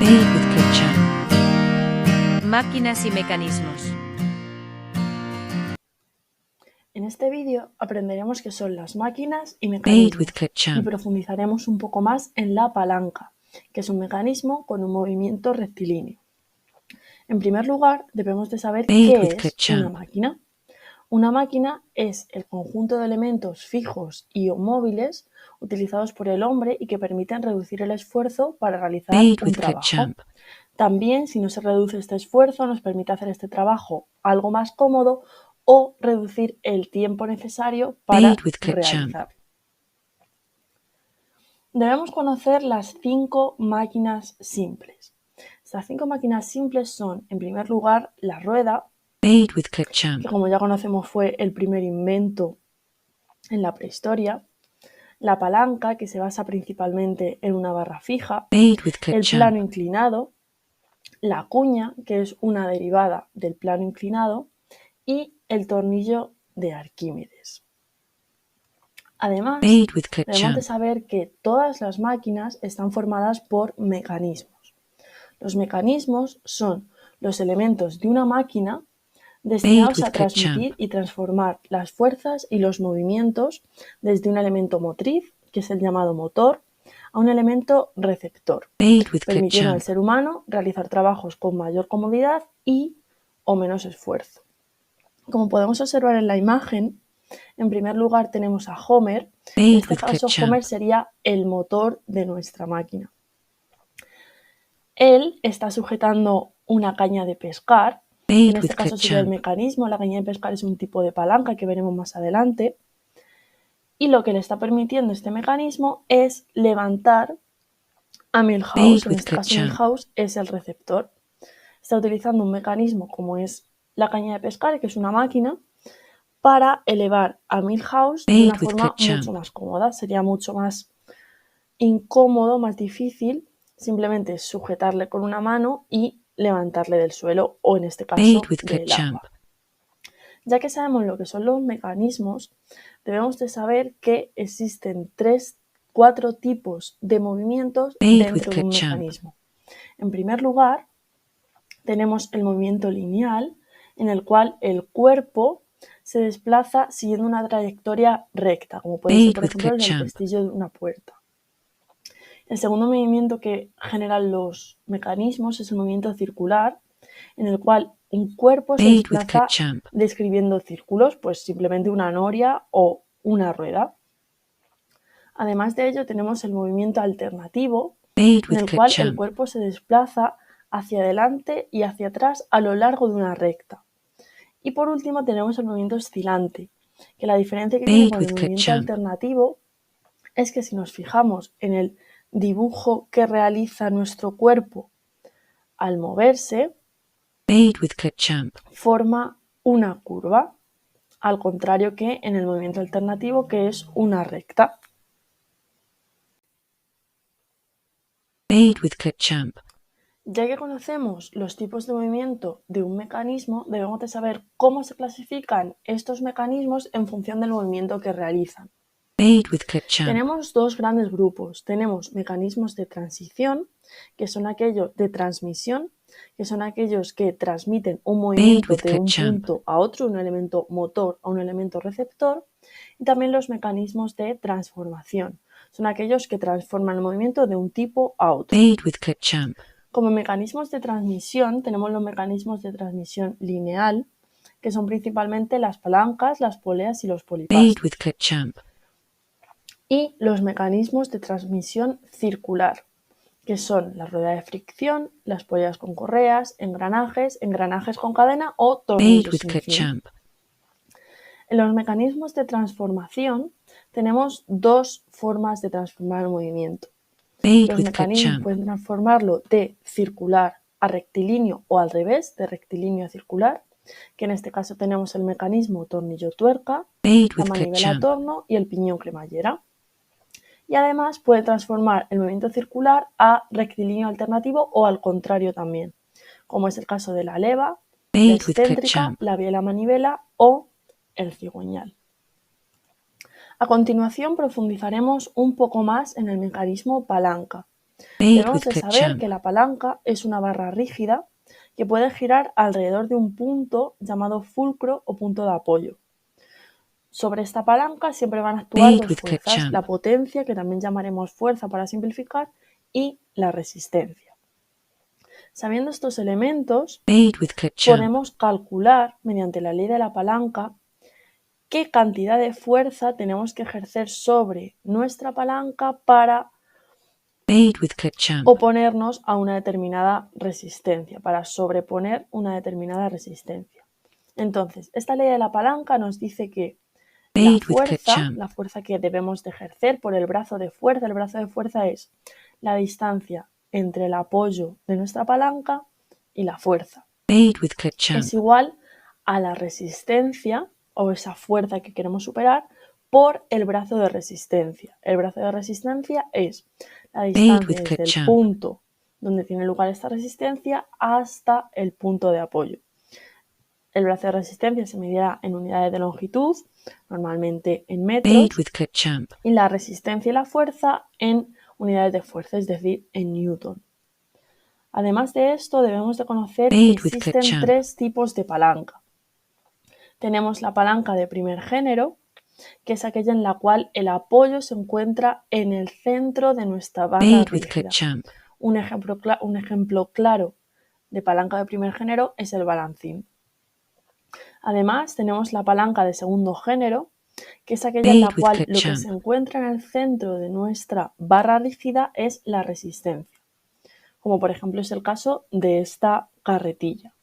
Made with ClickChamp. Máquinas y mecanismos. En este vídeo aprenderemos qué son las máquinas y Made mecanismos with y ClickChamp. profundizaremos un poco más en la palanca, que es un mecanismo con un movimiento rectilíneo. En primer lugar, debemos de saber Made qué with es una ClickChamp. máquina. Una máquina es el conjunto de elementos fijos y o móviles utilizados por el hombre y que permiten reducir el esfuerzo para realizar Made un with trabajo. ClickChamp. También, si no se reduce este esfuerzo, nos permite hacer este trabajo algo más cómodo o reducir el tiempo necesario para Made with ClickChamp. realizarlo. Debemos conocer las 5 máquinas simples. Estas 5 máquinas simples son, en primer lugar, la rueda, Made with ClickChamp. que como ya conocemos fue el primer invento en la prehistoria, la palanca, que se basa principalmente en una barra fija, Made with el plano ClickChamp. inclinado, la cuña, que es una derivada del plano inclinado, y el tornillo de Arquímedes. Además, Made with debemos de ClickChamp. saber que todas las máquinas están formadas por mecanismos. Los mecanismos son los elementos de una máquina destinados with a transmitir ClickChamp. y transformar las fuerzas y los movimientos desde un elemento motriz, que es el llamado motor, a un elemento receptor, Made with permitiendo al ClickChamp. ser humano realizar trabajos con mayor comodidad y o menos esfuerzo. Como podemos observar en la imagen, en primer lugar tenemos a Homer. En Made este with caso, ClickChamp. Homer sería el motor de nuestra máquina. Él está sujetando una caña de pescar. Made En este with caso sería el ClickChamp. mecanismo. La caña de pescar es un tipo de palanca que veremos más adelante. Y lo que le está permitiendo este mecanismo es levantar a Milhouse. Made En with este caso, ClickChamp. Milhouse es el receptor. Está utilizando un mecanismo como es la caña de pescar, que es una máquina, para elevar a Milhouse de Made una with forma mucho ClickChamp. más cómoda. Sería mucho más incómodo, más difícil, simplemente sujetarle con una mano y levantarle del suelo o, en este Made caso, with del ClickChamp. agua. Ya que sabemos lo que son los mecanismos, debemos de saber que existen 4 tipos de movimientos Made with dentro de un ClickChamp. mecanismo. En primer lugar, tenemos el movimiento lineal, en el cual el cuerpo se desplaza siguiendo una trayectoria recta, como puede ser, Made por with ejemplo, el del ClickChamp. pestillo de una puerta. El segundo movimiento que generan los mecanismos es el movimiento circular, en el cual un cuerpo se Made with desplaza ClickChamp. describiendo círculos, pues simplemente una noria o una rueda. Además de ello, tenemos el movimiento alternativo, Made en with el cual el ClickChamp. cuerpo se desplaza hacia adelante y hacia atrás a lo largo de una recta. Y por último tenemos el movimiento oscilante, que la diferencia que tiene Made con with el movimiento ClickChamp. alternativo es que si nos fijamos en el dibujo que realiza nuestro cuerpo al moverse, Made with ClickChamp. forma una curva, al contrario que en el movimiento alternativo, que es una recta. Made with ClickChamp. Ya que conocemos los tipos de movimiento de un mecanismo, debemos de saber cómo se clasifican estos mecanismos en función del movimiento que realizan. Made with ClickChamp. Tenemos 2 grandes grupos. Tenemos mecanismos de transición, que son aquellos de transmisión, que son aquellos que transmiten un movimiento de un punto a otro, un elemento motor a un elemento receptor. Y también los mecanismos de transformación. Son aquellos que transforman el movimiento de un tipo a otro. Made with ClickChamp. Como mecanismos de transmisión tenemos los mecanismos de transmisión lineal, que son principalmente las palancas, las poleas y los Made polipastos. with ClickChamp. Y los mecanismos de transmisión circular, que son la rueda de fricción, las poleas con correas, engranajes con cadena o Made tornillos with sin fin. ClickChamp. En los mecanismos de transformación tenemos 2 formas de transformar el movimiento. Made Los with mecanismos ClickChamp. pueden transformarlo de circular a rectilíneo o al revés, de rectilíneo a circular, que en este caso tenemos el mecanismo tornillo-tuerca, Made la with ClickChamp. manivela-torno y el piñón-cremallera. Y además puede transformar el movimiento circular a rectilíneo alternativo o al contrario también, como es el caso de la leva, la Made with excéntrica, ClickChamp. la biela-manivela o el cigüeñal. A continuación profundizaremos un poco más en el mecanismo palanca. Made Debemos with de clip saber champ. que la palanca es una barra rígida que puede girar alrededor de un punto llamado fulcro o punto de apoyo. Sobre esta palanca siempre van a actuar Made dos with clip fuerzas, champ. la potencia, que también llamaremos fuerza para simplificar, y la resistencia. Sabiendo estos elementos, Made with clip champ. podemos calcular, mediante la ley de la palanca, qué cantidad de fuerza tenemos que ejercer sobre nuestra palanca para Made with clip champ. oponernos a una determinada resistencia, para sobreponer una determinada resistencia. Entonces, esta ley de la palanca nos dice que Made with clip champ. la fuerza que debemos de ejercer por el brazo de fuerza es la distancia entre el apoyo de nuestra palanca y la fuerza. Made with clip champ. Es igual a la resistencia o esa fuerza que queremos superar por el brazo de resistencia. El brazo de resistencia es la distancia desde el punto donde tiene lugar esta resistencia hasta el punto de apoyo. El brazo de resistencia se medirá en unidades de longitud, normalmente en metros, Made with clip champ. y la resistencia y la fuerza en unidades de fuerza, es decir, en newton. Además de esto, debemos de conocer que existen tres tipos de palanca. Tenemos la palanca de primer género, que es aquella en la cual el apoyo se encuentra en el centro de nuestra barra rígida. Un ejemplo claro de palanca de primer género es el balancín. Además, tenemos la palanca de segundo género, que es aquella en la cual lo que se encuentra en el centro de nuestra barra rígida es la resistencia, como por ejemplo es el caso de esta carretilla.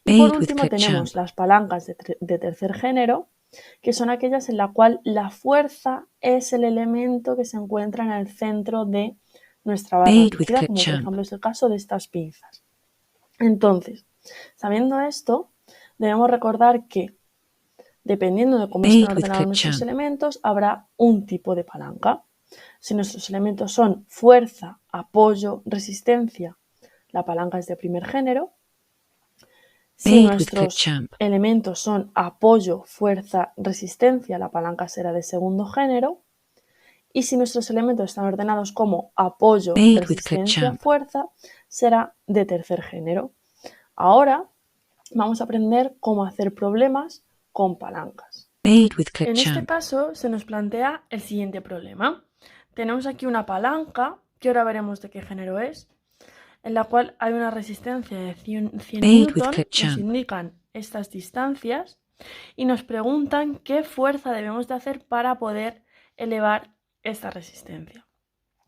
Y por último tenemos las palancas de tercer género, que son aquellas en la cual la fuerza es el elemento que se encuentra en el centro de nuestra barra rígida, como por ejemplo es el caso de estas pinzas. Entonces, sabiendo esto, debemos recordar que, dependiendo de cómo estén ordenados nuestros elementos, habrá un tipo de palanca. Si nuestros elementos son fuerza, apoyo, resistencia, la palanca es de primer género. Si nuestros elementos son apoyo, fuerza, resistencia, la palanca será de segundo género. Y si nuestros elementos están ordenados como apoyo, resistencia, fuerza, será de tercer género. Ahora vamos a aprender cómo hacer problemas con palancas. En este caso se nos plantea el siguiente problema. Tenemos aquí una palanca, que ahora veremos de qué género es, en la cual hay una resistencia de 100 newton, nos indican estas distancias y nos preguntan qué fuerza debemos de hacer para poder elevar esta resistencia.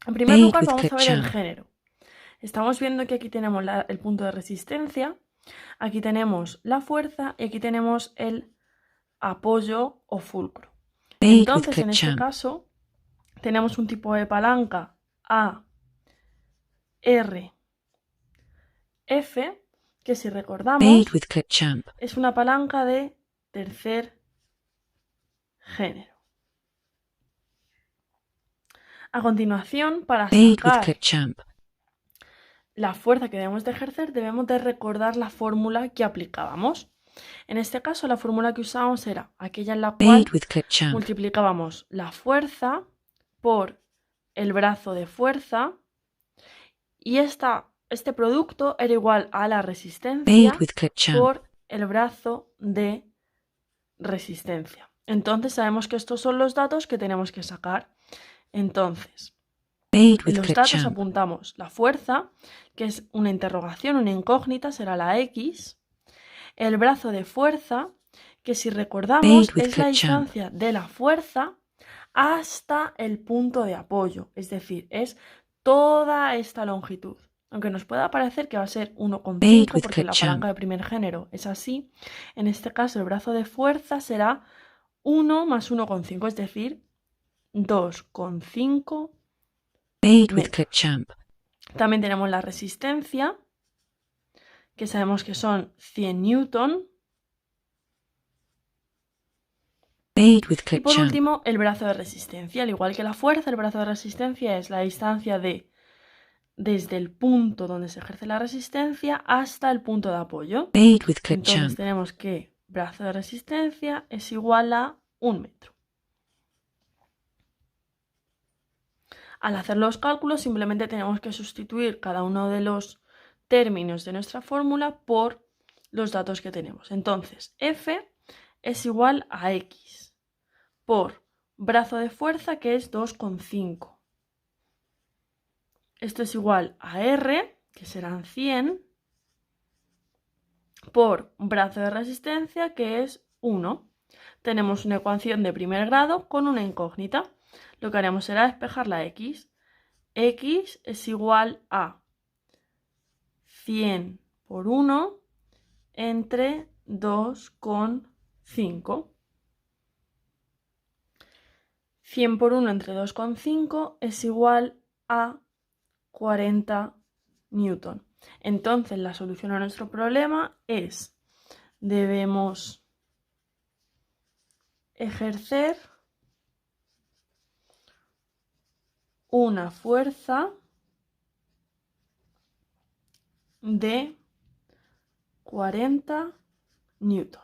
En primer lugar vamos a ver el género. Estamos viendo que aquí tenemos el punto de resistencia, aquí tenemos la fuerza y aquí tenemos el apoyo o fulcro. Entonces, en este caso, tenemos un tipo de palanca A, R, F, que si recordamos es una palanca de tercer género. A continuación, para sacar la fuerza que debemos de ejercer, debemos de recordar la fórmula que aplicábamos. En este caso, la fórmula que usábamos era aquella en la cual multiplicábamos la fuerza por el brazo de fuerza y este producto era igual a la resistencia por el brazo de resistencia. Entonces sabemos que estos son los datos que tenemos que sacar. Entonces, en los datos apuntamos la fuerza, que es una interrogación, una incógnita, será la X. El brazo de fuerza, que si recordamos es la distancia de la fuerza hasta el punto de apoyo, es decir, es toda esta longitud. Aunque nos pueda parecer que va a ser 1,5 porque la palanca de primer género es así, en este caso el brazo de fuerza será 1 más 1,5, es decir, 2,5 metros. También tenemos la resistencia, que sabemos que son 100 newton. Y por último, el brazo de resistencia. Al igual que la fuerza, el brazo de resistencia es la distancia desde el punto donde se ejerce la resistencia hasta el punto de apoyo. Entonces tenemos que brazo de resistencia es igual a 1 metro. Al hacer los cálculos simplemente tenemos que sustituir cada uno de los términos de nuestra fórmula por los datos que tenemos. Entonces, F es igual a X por brazo de fuerza, que es 2,5. Esto es igual a R, que serán 100, por brazo de resistencia, que es 1. Tenemos una ecuación de primer grado con una incógnita. Lo que haremos será despejar la X. X es igual a 100 por 1 entre 2,5. 100 por 1 entre 2,5 es igual a 40 newton. Entonces, la solución a nuestro problema es: debemos ejercer una fuerza de 40 newton.